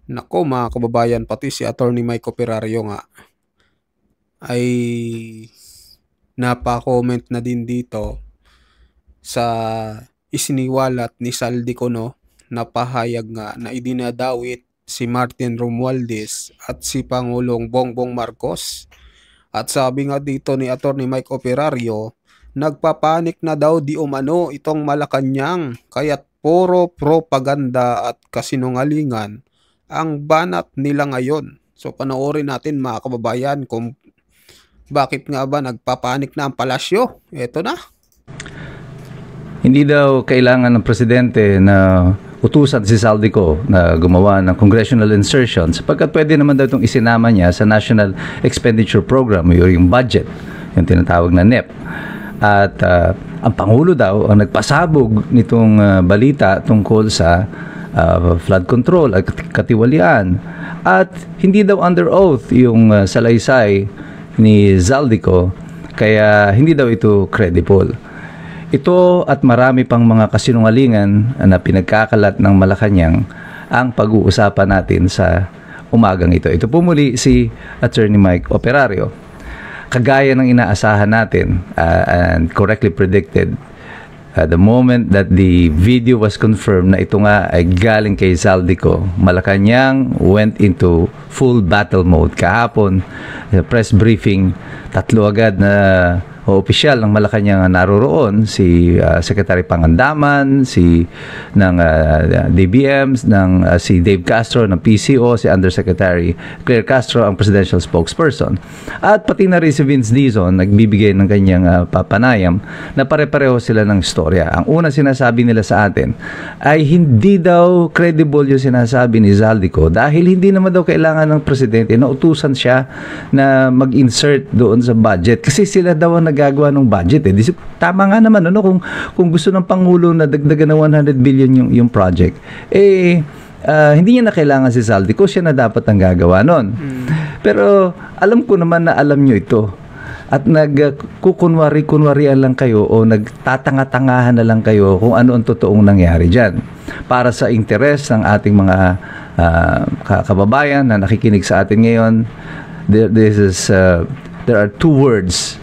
Nako mga kababayan, pati si Attorney Mike Operario nga ay napa-comment na din dito sa isiniwalat ni Saldico, no, na pahayag nga na idinadawit si Martin Romualdez at si Pangulong Bongbong Marcos. At sabi nga dito ni Attorney Mike Operario, nagpapanik na daw di umano itong Malacanang kaya't puro propaganda at kasinungalingan ang banat nila ngayon. So panoorin natin mga kababayan kung bakit nga ba nagpapanik na ang palasyo. Ito na. Hindi daw kailangan ng presidente na utusan si Saldico na gumawa ng congressional insertion sapagkat pwede naman daw itong isinama niya sa National Expenditure Program o yung budget, yung tinatawag na NEP. At ang Pangulo daw ang nagpasabog nitong balita tungkol sa flood control at katiwalian. At hindi daw under oath yung salaysay ni Saldico, kaya hindi daw ito credible. Ito at marami pang mga kasinungalingan na pinagkakalat ng Malacanang ang pag-uusapan natin sa umagang ito. Ito po muli si Attorney Mike Operario. Kagaya ng inaasahan natin and correctly predicted, the moment that the video was confirmed na ito nga ay galing kay Saldico, Malacanang went into full battle mode. Kahapon, press briefing, tatlo agad na opisyal ng Malacanang naroroon, si Secretary Pangandaman, si ng DBMs, si Dave Castro ng PCO, si Undersecretary Claire Castro ang presidential spokesperson. At pati na rin si Vince Dizon nagbibigay ng kanyang papanayam na pare-pareho sila ng istorya. Ang una sinasabi nila sa atin ay hindi daw credible yung sinasabi ni Saldico dahil hindi naman daw kailangan ng presidente na utusan siya na mag-insert doon sa budget kasi sila daw ang gagawa ng budget Tama nga naman kung gusto ng Pangulo na dagdagan ng 100 billion yung project, hindi niya na kailangan si Saldico, siya na dapat ang gagawa nun. Pero alam ko naman na alam nyo ito at nagkukunwari-kunwarian lang kayo o nagtatanga-tangahan na lang kayo kung ano ang totoong nangyari dyan para sa interes ng ating mga kababayan na nakikinig sa atin ngayon. There are two words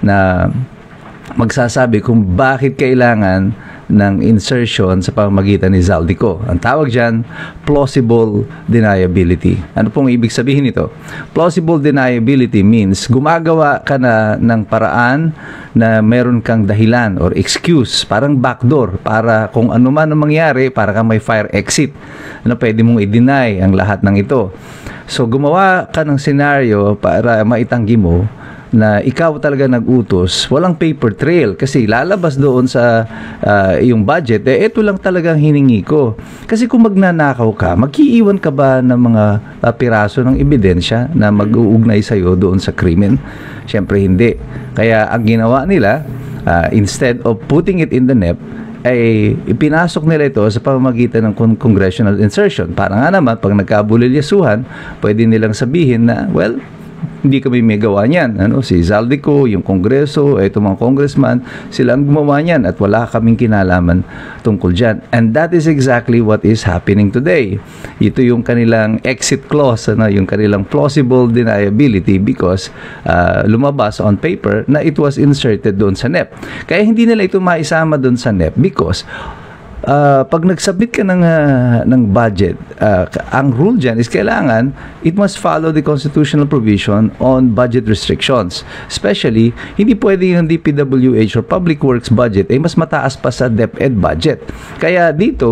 na magsasabi kung bakit kailangan ng insertion sa pamamagitan ni Saldico. Ang tawag dyan, plausible deniability. Ano pong ibig sabihin nito? Plausible deniability means gumagawa ka na ng paraan na meron kang dahilan or excuse, parang backdoor, para kung ano man ang mangyari, para kang may fire exit. Pwede mong i-deny ang lahat ng ito. So, gumawa ka ng senaryo para maitanggi mo na ikaw talaga nag-utos, walang paper trail kasi lalabas doon sa iyong budget, ito lang talagang hiningi ko. Kasi kung magnanakaw ka, mag-iiwan ka ba ng mga piraso ng ebidensya na mag-uugnay sa'yo doon sa krimen? Siyempre hindi. Kaya ang ginawa nila, instead of putting it in the NEP, ay ipinasok nila ito sa pamamagitan ng congressional insertion. Para nga naman, pag nagkabulilyasuhan, pwede nilang sabihin na, well, hindi kami may gawa niyan. Si Saldico, yung Kongreso, ito mga congressman, sila ang gumawa niyan at wala kaming kinalaman tungkol dyan. And that is exactly what is happening today. Ito yung kanilang exit clause, yung kanilang plausible deniability because lumabas on paper na it was inserted doon sa NEP. Kaya hindi nila ito maisama doon sa NEP because pag nag-submit ka ng budget, ang rule dyan is kailangan it must follow the constitutional provision on budget restrictions. Especially, hindi pwede yung DPWH or Public Works budget mas mataas pa sa DepEd budget. Kaya dito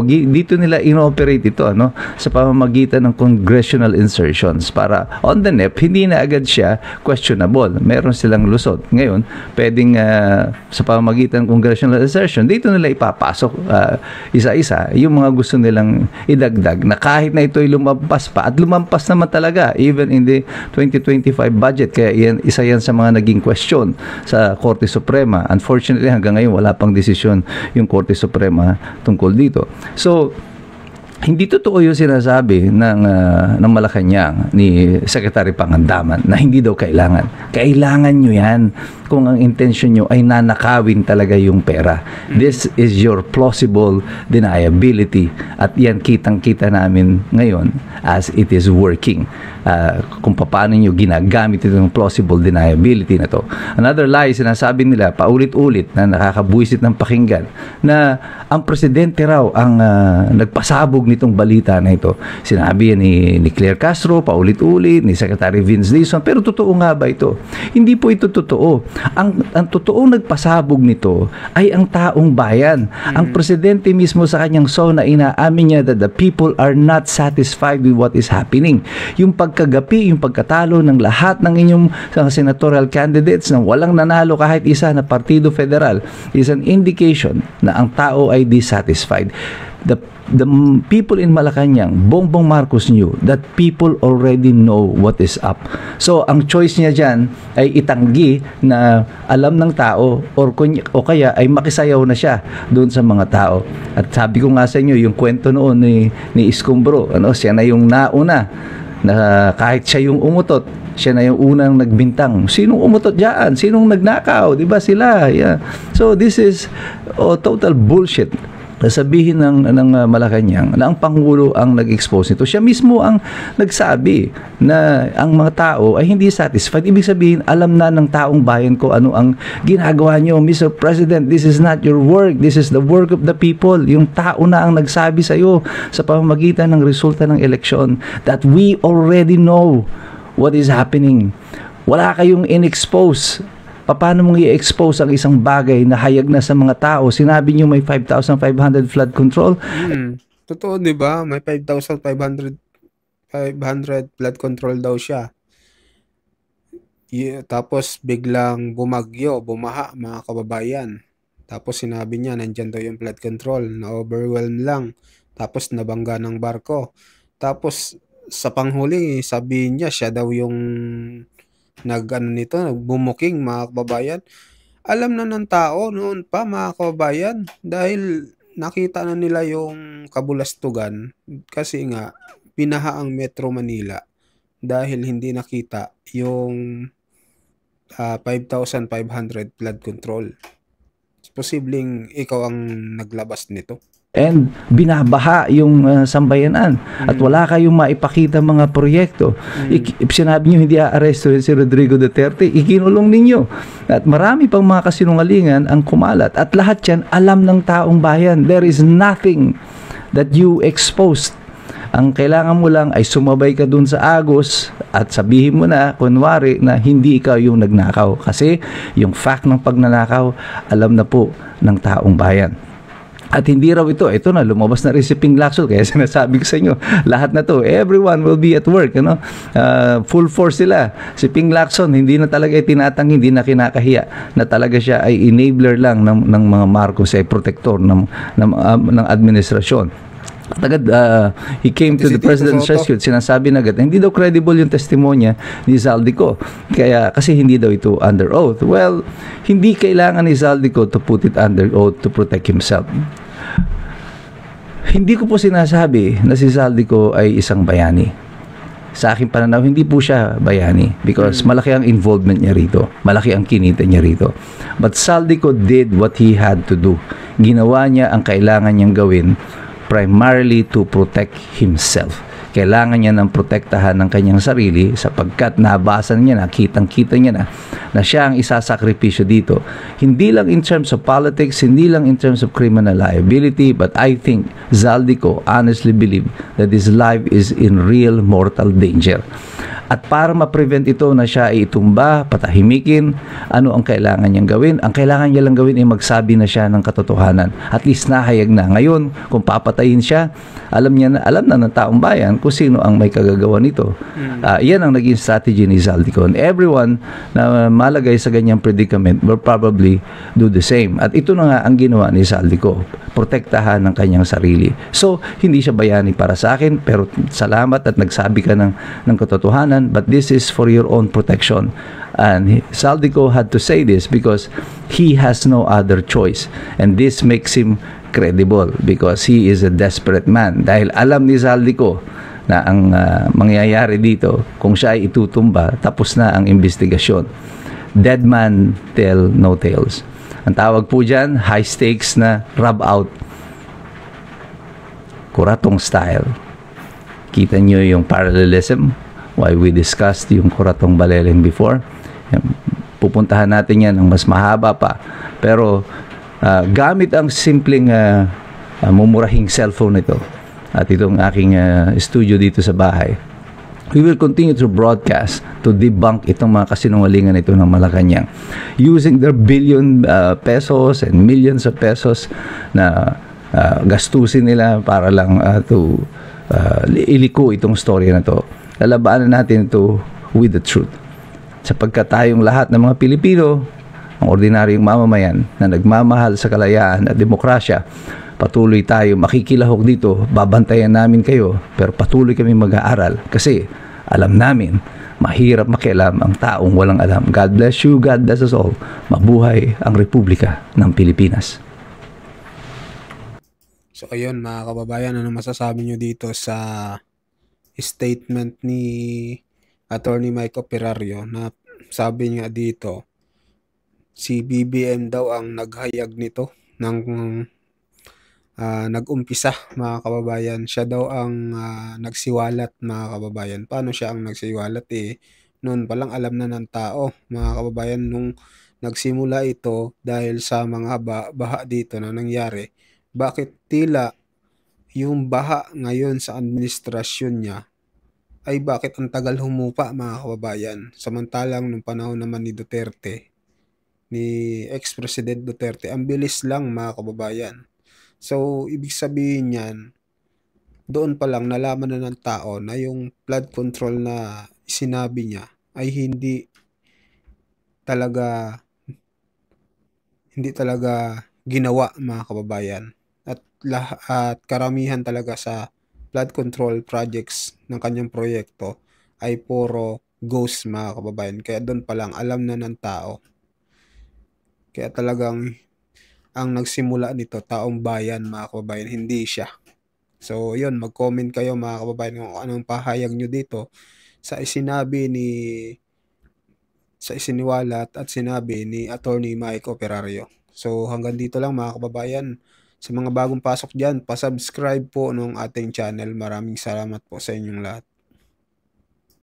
nila inoperate ito sa pamamagitan ng congressional insertions para on the NEP, hindi na agad siya questionable. Meron silang lusot. Ngayon, pwedeng sa pamamagitan ng congressional insertion, dito nila ipapasok isa-isa yung mga gusto nilang idagdag na kahit na ito'y lumampas pa at lumampas naman talaga even in the 2025 budget. Kaya isa yan sa mga naging question sa Korte Suprema. Unfortunately, hanggang ngayon wala pang desisyon yung Korte Suprema tungkol dito. So, hindi totoo yung sinasabi ng Malacanang ni Secretary Pangandaman na hindi daw kailangan. Kailangan nyo yan kung ang intention nyo ay nanakawin talaga yung pera. This is your plausible deniability at yan kitang-kita namin ngayon as it is working. Kung paano nyo ginagamit itong plausible deniability na to. Another lie, sinasabi nila paulit-ulit na nakakabuisit ng pakinggan na ang presidente raw ang nagpasabog nitong balita na ito. Sinabi yan ni Claire Castro paulit-ulit, ni Secretary Vince Dizon, pero totoo nga ba ito? Hindi po ito totoo. Ang totoong nagpasabog nito ay ang taong bayan. Ang presidente mismo sa kanyang SONA inaamin niya that the people are not satisfied with what is happening. Yung pagkagapi, yung pagkatalo ng lahat ng inyong senatorial candidates na walang nanalo kahit isa na partido federal is an indication na ang tao ay dissatisfied. The people in Malacanang, Bongbong Marcos knew that people already know what is up. So, ang choice niya dyan ay itanggi na alam ng tao o kaya ay makisayaw na siya doon sa mga tao. At sabi ko nga sa inyo, yung kwento noon ni Escombro, siya na yung nauna na kahit siya yung umutot, siya na yung unang nagbintang. Sinong umutot diyan? Sinong nagnakaw? Diba sila? Yeah. So, this is total bullshit. Sabihin ng Malacanang na ang Pangulo ang nag-expose nito. Siya mismo ang nagsabi na ang mga tao ay hindi satisfied. Ibig sabihin, alam na ng taong bayan ko ano ang ginagawa nyo. Mr. President, this is not your work. This is the work of the people. Yung tao na ang nagsabi sa iyo sa pamamagitan ng resulta ng eleksyon that we already know what is happening. Wala kayong in-expose. Paano mong i-expose ang isang bagay na hayag na sa mga tao? Sinabi niyo may 5,500 flood control. Totoo, di ba? May 5,500 flood control daw siya. Tapos biglang bumaha mga kababayan. Tapos sinabi niya nandyan daw yung flood control, na overwhelm lang. Tapos nabangga ng barko. Tapos sa panghuli, sabi niya siya daw yung nagbumuking mga kababayan. Alam na ng tao noon pa mga kababayan dahil nakita na nila yung kabulastugan kasi nga pinaha ang Metro Manila dahil hindi nakita yung 5,500 flood control. Posibleng ikaw ang naglabas nito. And binabaha yung sambayanan at wala kayong maipakita mga proyekto. Sinabi nyo hindi aaresto si Rodrigo Duterte, ikinulong ninyo. At marami pang mga kasinungalingan ang kumalat. At lahat yan alam ng taong bayan. There is nothing that you exposed. Ang kailangan mo lang ay sumabay ka dun sa Agos at sabihin mo na, kunwari, na hindi ikaw yung nagnakaw. Kasi yung fact ng pagnanakaw, alam na po ng taong bayan. At hindi raw ito na, lumabas na rin si Ping Lacson. Kaya sinasabi ko sa inyo, lahat na to, everyone will be at work. Full force sila. Si Ping Lacson, hindi na talaga tinatanggi, hindi na kinakahiya na talaga siya ay enabler lang ng mga Marcos, ay protector ng administrasyon. At agad, he came to the President's rescue. Sinasabi na agad, hindi daw credible yung testimonya ni Zaldico. Kasi hindi daw ito under oath. Well, hindi kailangan ni Zaldico to put it under oath to protect himself. Hindi ko po sinasabi na si Zaldico ay isang bayani. Sa aking pananaw, hindi po siya bayani because malaki ang involvement niya rito. Malaki ang kinita niya rito. But Zaldico did what he had to do. Ginawa niya ang kailangan niyang gawin primarily to protect himself. Kailangan niya ng protektahan ng kanyang sarili sapagkat nabasa niya na, kitang-kita niya na siya ang isasakripisyo dito. Hindi lang in terms of politics, hindi lang in terms of criminal liability, but I think Zaldico honestly believe that his life is in real mortal danger. At para ma-prevent ito na siya ay itumba, patahimikin, ano ang kailangan niyang gawin? Ang kailangan niya lang gawin ay magsabi na siya ng katotohanan. At least nahayag na. Ngayon, kung papatayin siya, alam na ng taong bayan kung sino ang may kagagawa nito. Yan ang naging strategy ni Zaldico. And everyone na malagay sa ganyang predicament will probably do the same. At ito na nga ang ginawa ni Zaldico. Protektahan ng kanyang sarili. So, hindi siya bayani para sa akin, pero salamat at nagsabi ka ng katotohanan. But this is for your own protection. And Zaldico had to say this because he has no other choice. And this makes him credible because he is a desperate man. Dahil alam ni Zaldico na ang mangyayari dito, kung siya ay itutumba, tapos na ang investigasyon. Dead man tell no tales. Ang tawag po dyan, high stakes na rub out. Kuratong style. Kita nyo yung parallelism why we discussed yung Kuratong Baleleng before. Pupuntahan natin yan ng mas mahaba pa. Pero gamit ang simpleng mumurahing cellphone ito at itong aking studio dito sa bahay, we will continue to broadcast to debunk itong mga kasinungalingan ito ng Malacanang using their billion pesos and millions of pesos na gastusin nila para lang to iliko itong story na to. Lalabanan natin ito with the truth. Sapagkat tayong lahat ng mga Pilipino, ang ordinaryong mamamayan na nagmamahal sa kalayaan at demokrasya, patuloy tayo makikilahok dito, babantayan namin kayo, pero patuloy kami mag-aaral kasi alam namin, mahirap makialam ang taong walang alam. God bless you, God bless us all. Mabuhay ang Republika ng Pilipinas. So ayun mga kababayan, ano masasabi nyo dito sa statement ni Attorney Mike Operario na sabi nga dito, si BBM daw ang naghayag nito ng nag-umpisa mga kababayan. Siya daw ang nagsiwalat mga kababayan. Paano siya ang nagsiwalat noon palang alam na ng tao mga kababayan nung nagsimula ito dahil sa mga baha dito na nangyari. Bakit tila yung baha ngayon sa administrasyon niya ay bakit ang tagal humupa mga kababayan? Samantalang nung panahon naman ni Duterte, ni ex-president Duterte, ang bilis lang mga kababayan. So, ibig sabihin yan, doon pa lang nalaman na ng tao na yung flood control na sinabi niya ay hindi talaga ginawa mga kababayan. At karamihan talaga sa flood control projects ng kanyang proyekto ay puro ghost mga kababayan. Kaya doon pa lang alam na ng tao. Kaya talagang ang nagsimula nito taong bayan mga kababayan, hindi siya. So yun, mag-comment kayo mga kababayan kung anong pahayag nyo dito sa isiniwalat at sinabi ni Attorney Mike Operario. So hanggang dito lang mga kababayan. Sa mga bagong pasok dyan, pasubscribe po nung ating channel. Maraming salamat po sa inyong lahat.